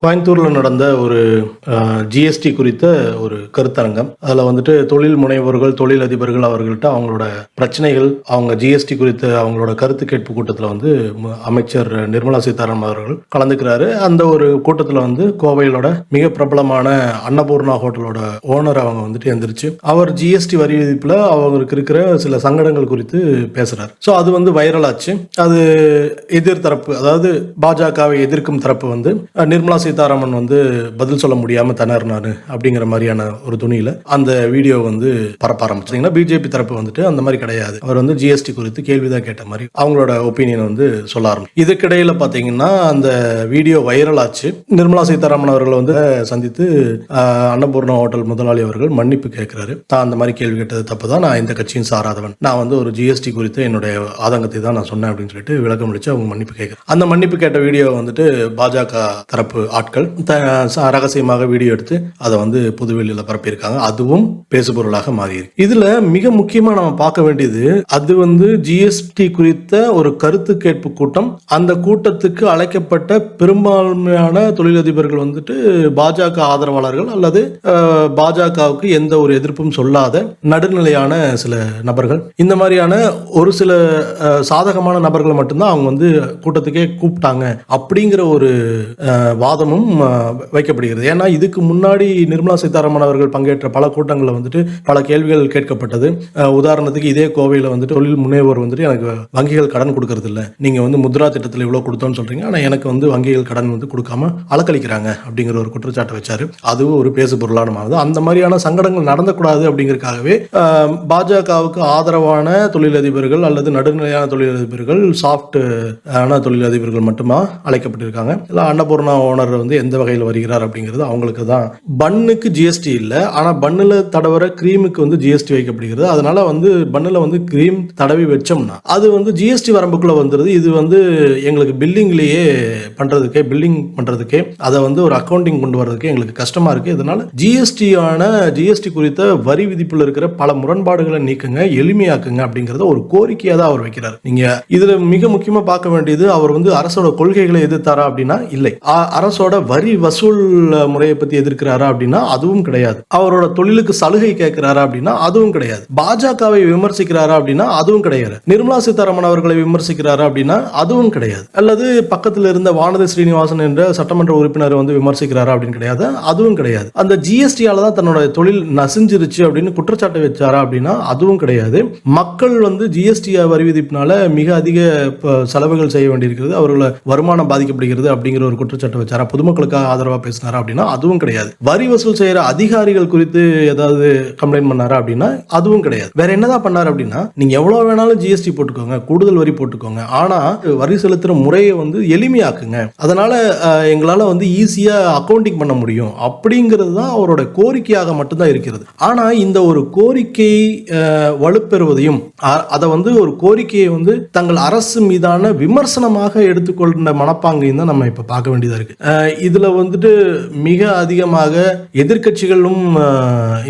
கோயம்புத்தூர்ல நடந்த ஒரு ஜிஎஸ்டி குறித்த ஒரு கருத்தரங்கம். அதில் வந்துட்டு தொழில் முனைவோர்கள், தொழிலதிபர்கள் அவர்கள்ட்ட அவங்களோட பிரச்சனைகள், அவங்க ஜிஎஸ்டி குறித்த அவங்களோட கருத்து கேட்பு கூட்டத்தில் வந்து அமைச்சர் நிர்மலா சீதாராமன் அவர்கள் கலந்துக்கிறாரு. அந்த ஒரு கூட்டத்தில் வந்து கோவையிலோட மிக பிரபலமான அன்னபூர்ணா ஹோட்டலோட ஓனர் அவங்க வந்துட்டு எந்திரிச்சு அவர் ஜிஎஸ்டி வரி விதிப்பில் அவருக்கு இருக்கிற சில சங்கடங்கள் குறித்து பேசுறாரு. ஸோ அது வந்து வைரல் ஆச்சு. அது எதிர்த்தரப்பு, அதாவது பாஜகவை எதிர்க்கும் தரப்பு வந்து நிர்மலா சீதாராமன் வந்து பதில் சொல்ல முடியாம திணறினாரு அப்படிங்கிற மாதிரியான ஒரு துணியில அந்த வீடியோ வந்து பரப்ப ஆரம்பிச்சாங்கன்னா, பிஜேபி தரப்பு வந்துட்டு அந்த மாதிரி கிடையாது, அவர் வந்து ஜிஎஸ்டி குறித்து கேள்விதான் கேட்ட மாதிரி அவங்களோட ஒப்பீனியன் வந்து சொல்ல ஆரம்பிச்சு. இதுக்கிடையில பாத்தீங்கன்னா அந்த வீடியோ வைரல் ஆச்சு. நிர்மலா சீதாராமன் அவர்கள் வந்து சந்தித்து அன்னபூர்ணா ஹோட்டல் முதலாளி அவர்கள் மன்னிப்பு கேட்கிறாரு. நான் அந்த மாதிரி கேள்வி கேட்டது தப்பு தான், நான் இந்த கட்சியும் சாராதவன், நான் வந்து ஒரு ஜிஎஸ்டி குறித்து என்னுடைய ஆதங்கத்தை தான் நான் சொன்னேன் அப்படின்னு சொல்லிட்டு விளக்கம் அளிச்சு அவங்க மன்னிப்பு கேட்கிறார். அந்த மன்னிப்பு கேட்ட வீடியோ வந்துட்டு பாஜக தரப்பு ஆட்கள் ரகசியமாக வீடியோ எடுத்து அதை வந்து பொதுவெளியில் பரப்பியிருக்காங்க. அதுவும் பேசுபொருளாக மாறியிருக்கு. இதுல மிக முக்கியமா நம்ம பார்க்க வேண்டியது, அது வந்து ஜிஎஸ்டி குறித்த ஒரு கருத்து கேட்பு கூட்டம். அந்த கூட்டத்துக்கு அழைக்கப்பட்ட பெரும்பான்மையான தொழிலதிபர்கள் வந்துட்டு பாஜக ஆதரவாளர்கள் அல்லது பாஜகவுக்கு எந்த ஒரு எதிர்ப்பும் சொல்லாத நடுநிலையான சில நபர்கள். இந்த மாதிரியான ஒரு சில சாதகமான நபர்களை மட்டும்தான் அவங்க வந்து கூட்டத்துக்கே கூப்பிட்டாங்க அப்படிங்கிற ஒரு வாதமும் வைக்கப்படுகிறது. ஏன்னா இதுக்கு முன்னாடி நிர்மலா சீதாராமன் அவர்கள் பங்கேற்ற பல கூட்டங்களில் வந்துட்டு பல கேள்விகள் கேட்கப்பட்டது. உதாரணத்துக்கு இதே கோவையில் வந்துட்டு தொழில் முனைவோர் வந்துட்டு எனக்கு வங்கிகள் கடன் கொடுக்கறது இல்லை, நீங்க வந்து முத்ரா திட்டத்தில் இவ்வளவு கொடுத்தோன்னு சொல்றீங்க, ஆனா எனக்கு வந்து வங்கிகள் கடன் வந்து கொடுக்காம அலக்களிக்கிறாங்க அப்படிங்கிற ஒரு குற்றச்சாட்டை வச்சாரு. அதுவும் ஒரு பேசு பொருளான மாறுது. அந்த மாதிரியான சங்கடங்கள் நடந்தக்கூடாது அப்படிங்கிறதுக்காகவே பாஜகவுக்கு ஆதரவான தொழிலதிபர்கள் அல்லது நடுநிலையான தொழிலதிபர்கள், சாஃப்ட் ஆன தொழிலதிபர்கள் மட்டுமா அழைக்கப்பட்டிருக்காங்க. அன்னபூர்ணா ஓனர் வந்து எந்த வகையில் வருகிறார் அப்படிங்கிறது அவங்களுக்கு தான். பன்னுக்கு ஜிஎஸ்டி இல்லை, ஆனா பன்னுல தடவர கிரீமுக்கு வந்து ஜிஎஸ்டி வைக்கப்படுகிறது. அதனால வந்து பன்னுல வந்து கிரீம் தடவி வச்சோம்னா அது வந்து ஜிஎஸ்டி வரம்புக்குள்ள வந்துருது. இது வந்து எங்களுக்கு பில்லிங்லேயே பில்லிங் பண்றதுக்கே அதை வந்து ஒரு அக்கௌண்டிங் கொண்டு வர்றதுக்கு எங்களுக்கு கஷ்டமா இருக்கு. இதனால ஜிஎஸ்டி குறித்த வரி விதிப்புல இருக்கிற பல முரண்பாடுகளை நீக்குங்க, எளிமையாக்குங்க அப்படிங்கறத ஒரு கோரிக்கையா தான் அவர் வைக்கிறார். நீங்க இதுல மிக முக்கியமா பார்க்க வேண்டியது, அவர் வந்து அரசோட கொள்கைகளை எதிர்த்தாரா அப்படின்னா இல்லை, அரசோட வரி வசூல் முறையை பத்தி எதிர்க்கிறாரா அப்படின்னா அதுவும் கிடையாது, அவரோட தொழிலுக்கு சலுகை கேட்கிறாரா அப்படின்னா அதுவும் கிடையாது, பாஜகவை விமர்சிக்கிறாரா அப்படின்னா அதுவும் கிடையாது, நிர்மலா சீதாராமன் அவர்களை விமர்சிக்கிறாரா அப்படின்னா அதுவும் கிடையாது, அல்லது பக்கத்தில் இருந்த வானதி ஸ்ரீனிவாசன் என்ற சட்டமன்ற உறுப்பினர் வந்து விமர்சிக்கிறாரா அப்படின்னு கிடையாது, அதுவும் கிடையாது. அந்த ஜிஎஸ்டியால தான் தன்னோட தொழில் நசிஞ்சிருச்சு அப்படின்னு குற்றச்சாட்டை வச்சாரா அப்படின்னா அதுவும் கிடையாது. மக்கள் வந்து ஜிஎஸ்டி வரி விதிப்பினால மிக அதிக செலவுகள் செய்ய வேண்டியிருக்கிறது, அவர்கள வருமானம் பாதிக்கப்படுகிறது அப்படிங்கிற ஒரு குற்றச்சாட்டு வச்சாரா, பொதுமக்களுக்காக ஆதரவா பேசினாரா அப்படின்னா அதுவும் கிடையாது. வரி வசூல் செய்யற அதிகாரிகள் குறித்து ஏதாவது கம்ப்ளைண்ட் பண்ணாரா அப்படின்னா அதுவும் கிடையாது. வேற என்னதான் பண்ணாரு அப்படின்னா, நீங்க எவ்வளவு வேணாலும் ஜிஎஸ்டி போட்டுக்கோங்க, கூடுதல் வரி போட்டுக்கோங்க, ஆனா வரி செலுத்துற முறையை வந்து எளிமையாக்குங்க, அதனால எங்களால வந்து ஈஸியா அக்கவுண்டிங் பண்ண முடியும் அப்படிங்கிறது தான் அவரோட கோரிக்கையாக மட்டும்தான் இருக்கிறது. ஆனா இந்த ஒரு கோரிக்கை வலுப்பெறுவதையும் அதை வந்து ஒரு கோரிக்கையை வந்து தங்கள் அரசு மீதான விமர்சனமாக எடுத்துக்கொண்ட மனப்பாங்கையும் தான் நம்ம இப்ப பார்க்க வேண்டியதா இருக்கு. இதுல வந்துட்டு மிக அதிகமாக எதிர்கட்சிகளும்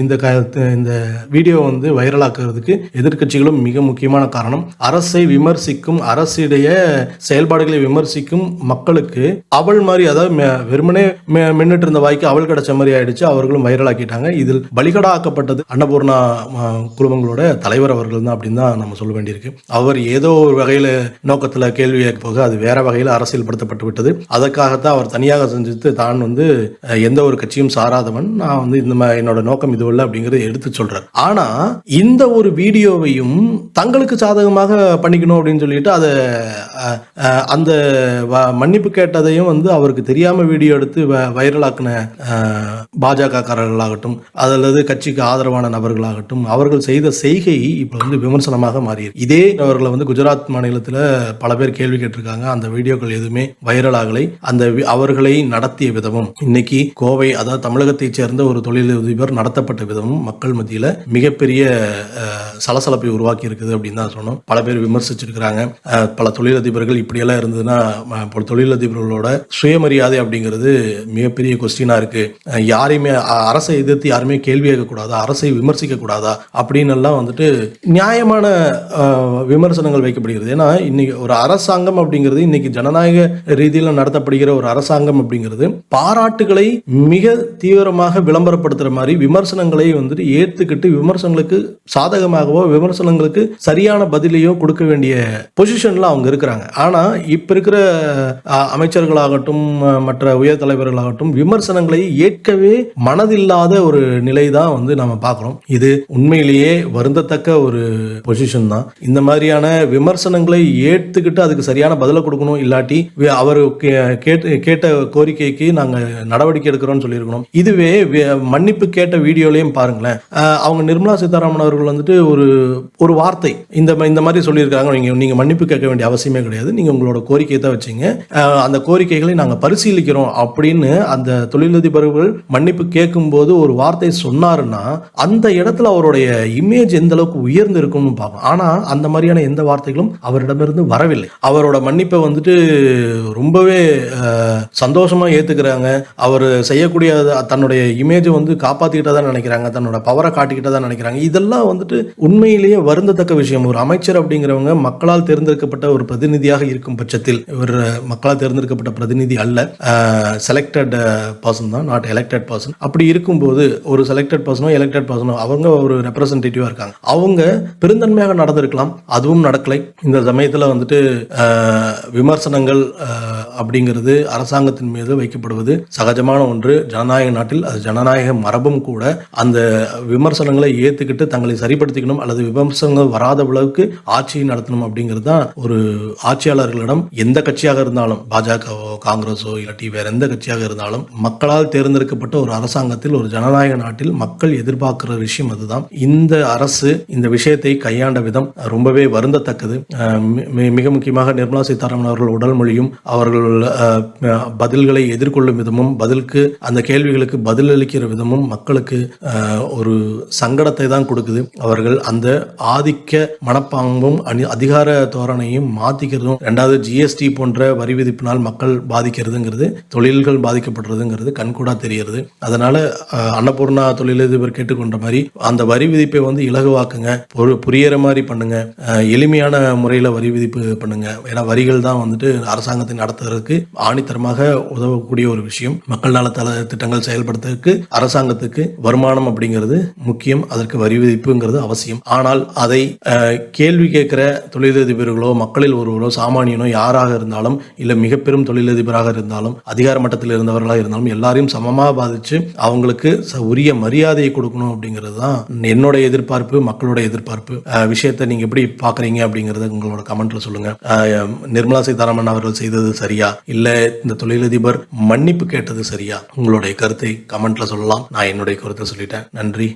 இந்த வீடியோ வந்து வைரலாக்குறதுக்கு எதிர்கட்சிகளும் மிக முக்கியமான காரணம். அரசை விமர்சிக்கும், அரசுடைய செயல்பாடுகளை விமர்சிக்கும் மக்களுக்கு அவள் மாதிரி, அதாவது வெறுமனே மின்னிட்டு இருந்த வாய்க்கு அவள் கிடைச்ச மாதிரி ஆயிடுச்சு, அவர்களும் வைரலாக்கிட்டாங்க. இதில் பலிகடாக்கப்பட்டது அன்னபூர்ணா குழுமங்களோட தலைவர் அவர்கள் தான் அப்படின்னு தான் நம்ம சொல்ல வேண்டியிருக்கு. அவர் ஏதோ ஒரு வகையில நோக்கத்துல கேள்வி கேட்க போக அது வேற வகையில் அரசியல்படுத்தப்பட்டு விட்டது. அதற்காகத்தான் அவர் தனியாக செஞ்சுட்டு தான் வந்து எந்த ஒரு கட்சியும் சாராதவன், நான் வந்து இந்த என்னோட நோக்கம் இது இல்லை அப்படிங்கறத எடுத்து சொல்றார். ஆனா இந்த ஒரு வீடியோவையும் தங்களுக்கு சாதகமாக பண்ணிக்கணும் அப்படின்னு சொல்லிட்டு அதை அந்த மன்னிப்பு கேட்டதையும் வந்து அவருக்கு தெரியாம வீடியோ எடுத்து வைரலாக்கின பாஜக காரர்களாகட்டும் அல்லது கட்சிக்கு ஆதரவான நபர்களாகட்டும், அவர்கள் செய்த செய்கை இப்ப வந்து விமர்சனமாக மாறியிருக்கு. இதே அவர்களை வந்து குஜராத் மாநிலத்தில் பல பேர் கேள்வி கேட்டிருக்காங்க. அந்த வீடியோக்கள் எதுவுமே வைரலாகலை. அந்த அவர்களை நடத்திய விதமும், இன்னைக்கு கோவை, அதாவது தமிழகத்தைச் சேர்ந்த ஒரு தொழிலதிபர் நடத்தப்பட்ட விதமும் மக்கள் மத்தியில மிகப்பெரிய சலசலப்பை உருவாக்கி இருக்குது அப்படின்னு தான் சொன்னோம். பல பேர் விமர்சிச்சிருக்கிறாங்க. பல தொழிலதிபர்கள் இப்படியெல்லாம் இருந்ததுன்னா தொழிலதிபர்களோட சுயமரியாதை அப்படிங்கிறது மிகப்பெரிய கொஸ்டினா இருக்கு. யாரையுமே அரசை எதிர்த்து யாருமே கேள்வி கேட்கக்கூடாதா, அரசை விமர்சிக்க கூடாதா அப்படின்னு எல்லாம் வந்துட்டு நியாயமான விமர்சனங்கள் வைக்கப்படுகிறது. ஏன்னா இன்னைக்கு ஒரு அரசாங்கம் அப்படிங்கிறது இன்னைக்கு ஜனநாயக ரீதியில் நடத்தப்படுகிற ஒரு அரசாங்கம் விமர்சனம் அப்படிங்கிறது பாராட்டுகளை மிக தீவிரமாக விளம்பரப்படுத்துற மாதிரி விமர்சனங்களை வந்துட்டு ஏத்துக்கிட்டு விமர்சனங்களுக்கு சாதகமாகவோ விமர்சனங்களுக்கு சரியான பதிலையோ கொடுக்க வேண்டிய பொசிஷன்ல அவங்க இருக்கிறாங்க. ஆனா இப்ப இருக்கிற அமைச்சர்களாகட்டும் மற்ற உயர் தலைவர்களாகட்டும் விமர்சனங்களை ஏற்கவே மனதில்லாத ஒரு நிலை தான் வந்து நாம பார்க்கிறோம். இது உண்மையிலேயே வருந்தத்தக்க ஒரு பொசிஷன் தான். இந்த மாதிரியான விமர்சனங்களை ஏற்றுக்கிட்டு அதுக்கு சரியான பதிலை கொடுக்கணும். இல்லாட்டி அவர் கேட்ட கோரிக்கைக்கு நாங்க நடவடிக்கை எடுக்கிறோம்னு சொல்லியிருக்கணும். இதுவே மன்னிப்பு கேட்ட வீடியோலையும் பாருங்களேன், அவங்க நிர்மலா சீதாராமன் அவர்கள் வந்துட்டு ஒரு வார்த்தை இந்த மாதிரி சொல்லியிருக்காங்க, நீங்க மன்னிப்பு கேட்க வேண்டிய அவசியமே கிடையாது, நீங்க உங்களோட கோரிக்கையை தான் வச்சீங்க, அந்த கோரிக்கைகளை நாங்க பரிசீலிக்கிறோம் அப்படின்னு அந்த தொழிலதிபர்கள் மன்னிப்பு கேட்கும் போது ஒரு வார்த்தை சொன்னாருன்னா அந்த இடத்துல அவருடைய இமேஜ் எந்த அளவுக்கு உயர்ந்து இருக்கும்னு பார்க்கணும். ஆனா அந்த மாதிரியான எந்த வார்த்தைகளும் அவரிடமிருந்து வரவில்லை. அவரோட மன்னிப்பை வந்துட்டு ரொம்பவே சந்தோஷமா ஏத்துக்கிறாங்க. அவர் செய்யக்கூடிய தன்னுடைய இமேஜை வந்து காப்பாத்திக்கிட்டதா நினைக்கிறாங்க, தன்னோட பவரை காட்டிக்கிட்டதா நினைக்கிறாங்க. இதெல்லாம் வந்துட்டு உண்மையிலேயே வருந்தத்தக்க விஷயம். ஒரு அமைச்சர் அப்படிங்கிறவங்க மக்களால் தேர்ந்தெடுக்கப்பட்ட ஒரு பிரதிநிதியாக இருக்கும் பட்சத்தில், இவர் மக்களால் தேர்ந்தெடுக்கப்பட்ட பிரதிநிதி அல்ல, செலக்டட் பர்சன் தான், நாட் எலெக்டட் பர்சன். அப்படி இருக்கும்போது ஒரு செலக்டட் பர்சனோ எலெக்டட் பர்சனோ அவங்க ஒரு ரெப்ரசன்டேட்டிவா இருக்காங்க. அவங்க பெருந்தன்மையாக நடந்திருக்கலாம், அதுவும் நடக்கலை. இந்த சமயத்தில் வந்துட்டு விமர்சனங்கள் அப்படிங்கிறது அரசாங்கத்தின் மீது வைக்கப்படுவது சகஜமான ஒன்று. ஜனநாயக நாட்டில் அது ஜனநாயக மரபும் கூட. அந்த விமர்சனங்களை ஏற்றுக்கிட்டு தங்களை சரிப்படுத்திக்கணும் அல்லது விமர்சனங்கள் வராத அளவுக்கு ஆட்சியை நடத்தணும் அப்படிங்கிறது தான் ஒரு ஆட்சியாளர்களிடம் எந்த கட்சியாக இருந்தாலும், பாஜகவோ காங்கிரஸோ இல்லாட்டி வேற எந்த கட்சியாக இருந்தாலும், மக்களால் தேர்ந்தெடுக்கப்பட்ட ஒரு அரசாங்கத்தில் ஒரு ஜனநாயக நாட்டில் மக்கள் எதிர்பார்க்கிற விஷயம் அதுதான். இந்த அரசு இந்த விஷயத்தை கையாண்ட விதம் ரொம்பவே வருந்தத்தக்கது. மிக முக்கியமாக நிர்மலா சீதாராமன் அவர்கள் உடல் மொழியும் அவர்கள் பதில்களை எதிர்கொள்ளும் விதமும் பதிலுக்கு அந்த கேள்விகளுக்கு பதில் அளிக்கிற விதமும் மக்களுக்கு ஒரு சங்கடத்தை தான் கொடுக்குது. அவர்கள் அந்த ஆதிக்க மனப்பாங்கும் அதிகார தோரணையும் மாத்திக்கிறதும், ரெண்டாவது ஜிஎஸ்டி போன்ற வரி விதிப்பினால் மக்கள் பாதிக்கிறதுங்கிறது, தொழில்கள் பாதிக்கப்படுறதுங்கிறது கண்கூடா தெரிகிறது. அதனால அன்னபூர்ணா தொழிலதிபர் கேட்டுக்கொண்ட மாதிரி அந்த வரி விதிப்பை வந்து இலகுவாக்குங்க, புரியற மாதிரி பண்ணுங்க, எளிமையான முறையில் வரி விதிப்பு பண்ணுங்க. ஏன்னா வரிகள் தான் வந்துட்டு அரசாங்கத்தை நடத்துறதுக்கு ஆணித்தரமாக உதவக்கூடிய ஒரு விஷயம். மக்கள் நல திட்டங்கள் செயல்படுத்துறதுக்கு அரசாங்கத்துக்கு வருமானம் அப்படிங்கிறது முக்கியம், அதற்கு வரி விதிப்புங்கிறது அவசியம். ஆனால் அதை கேள்வி கேட்கிற தொழிலதிபர்களோ மக்களில் ஒருவரோ சாமானியனோ யாராக இருந்தாலும், இல்ல மிக பெரும் தொழிலதிபராக இருந்தாலும், அதிகார மட்டத்தில் இருந்தவர்களாக இருந்தாலும் எல்லாரையும் சமமாக பாதிச்சு அவங்களுக்கு உரிய மரியாதையை கொடுக்கணும் அப்படிங்கிறது தான் என்னோட எதிர்பார்ப்பு, மக்களோட எதிர்பார்ப்பு. விஷயத்தை நீங்க எப்படி பாக்குறீங்க அப்படிங்கறத உங்களோட கமெண்ட்ல சொல்லுங்க. நிர்மலா சீதாராமன் அவர்கள் செய்தது சரியா, இல்ல இந்த தொழிலதிபர் மன்னிப்பு கேட்டது சரியா? உங்களுடைய கருத்தை கமெண்ட்ல சொல்லலாம். நான் என்னுடைய கருத்தை சொல்லிட்டேன். நன்றி.